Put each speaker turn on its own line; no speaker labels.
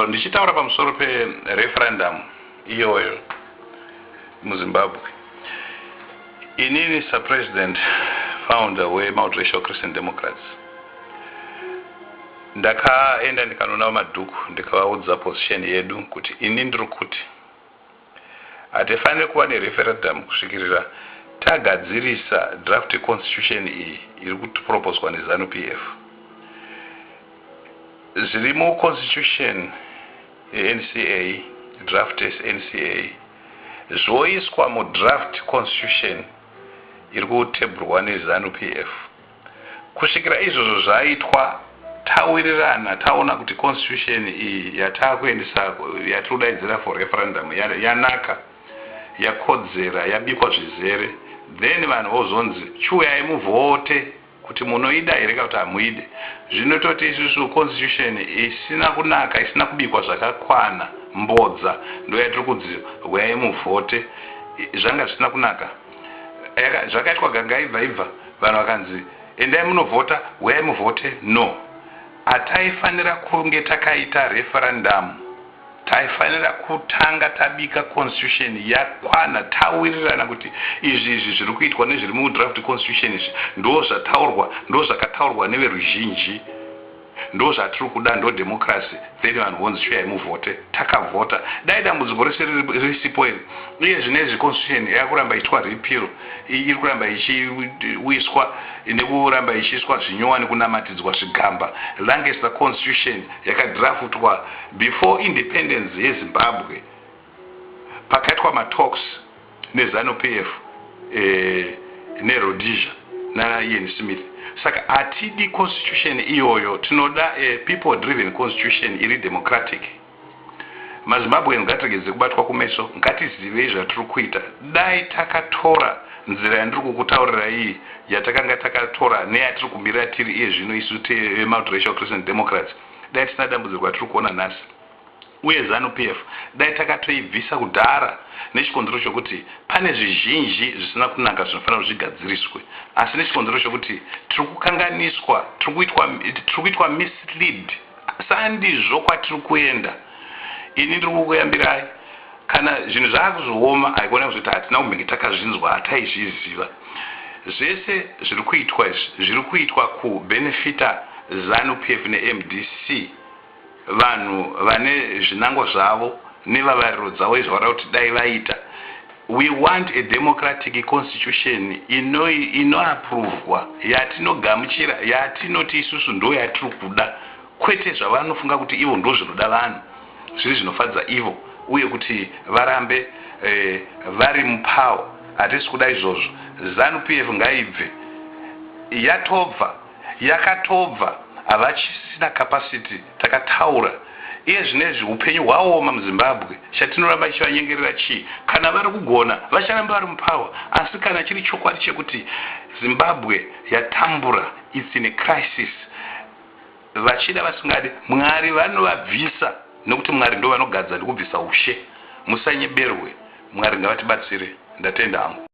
Ndichitaura pamusoro pereferendum iyoyo muZimbabwe. Inini President founder weMultiracial Christian Democrats ndakaenda ndikanoona madhuku ndikavaudza position yedu kuti ini ndiri kuti hatifaniri kuva nereferendum kusvikirira tagadzirisa draft constitution iyi iri kuproposwa neZANU PF. Zviri muconstitution NCA, draft NCA, zvoiswa mudraft constitution iri kutebhurwa neZANU PF. Kusvikira izvozvo zvaitwa, tawirirana taona kuti constitution iyi yatakuendesa yatirikudaidzira for referendum yanaka, yakodzera, yabikwa zvizere, then vanhu vozonzi chiuyai muvhote kuti munoida here kana kuti hamuide. Zvinototi isusu constitution isina kunaka, isina kubikwa zvakakwana, mbodza ndo yatiri kudziva uyai muvhote, zvanga zvisina kunaka. Zvakaitwa gangaibva vanhu vakanzi endai munovhota, uyai muvhote. No, hataifanira kunge takaita referendum, taifanira kutanga tabika constitution yakwana, tawirirana kuti izvi zviri kuitwa nezviri mudraft constitution izvi ndo zvataurwa, ndo zvakataurwa neveruzhinji, ndo zvatiri kuda, ndo democracy. Then vanhu vonzi chiuyai muvhote, takavhota. Dai dambudziko rese risipo iri, uye zvinezvi constitution yakuramba ichitwa repeal, iri kuramba ichiwiswa nekuramba ichiiswa zvinyowani kunamatidzwa zvigamba. Longest constitution yakadraftwa before independence yeZimbabwe, pakaitwa matalks neZANU PF neRhodesia naIan Smith. Saka hatidi constitution iyoyo, tinoda people driven constitution iri democratic. MaZimbabwe ngatigedze kubatwa kumeso, ngatizivei zvatiri kuita. Dai takatora nzira yandiri kukutaurira iyi, yatakanga takatora neyatiri kumirira tiri iye zvino isu teMultiracial Christian Democrats, dai tisina dambudziko ratiri kuona nhasi. Uye ZANU PF dai takatoibvisa kudhara nechikonzero chokuti pane zvizhinji zvisina kunaka zvinofanira zvigadziriswe, asi nechikonzero chokuti tiri kukanganiswa, tiri kuitwa mislead. Sandizvo kwatiri kuenda. Ini ndiri kukuyambirai, kana zvinhu zvakuzvioma haikuona kuti hatina kumbenge takazvinzwa, hataizviziva. Zvese zviri kuitwa izvi zviri kuitwa kubenefita ZANU PF neMDC, vanhu vane zvinango zvavo nevavariro dzavo izvara kuti dai vaita. We want a democratic constitution inoaprovwa, yatinogamuchira, yatinoti isusu ndo yatiri kuda, kwete zvavanofunga kuti ivo ndo zvinoda vanhu, zviri zvinofadza ivo, uye kuti varambe vari mupower. Hatisi kuda izvozvo. ZANU PF ngaibve, yatobva, yakatobva, havachisina capacity, takataura. Iye zvinezvi upenyu hwaoma muZimbabwe, chatinoramba chivanyengerera chii? Kana vari kugona vacharamba vari mupower, asi kana chiri chokwadi chekuti Zimbabwe yatambura, it's in a crisis, vachida vasingadi, Mwari vanovabvisa, nokuti Mwari ndo vanogadza nekubvisa ushe. Musanyeberwe, Mwari ngavatibatsire. Ndatenda hangu.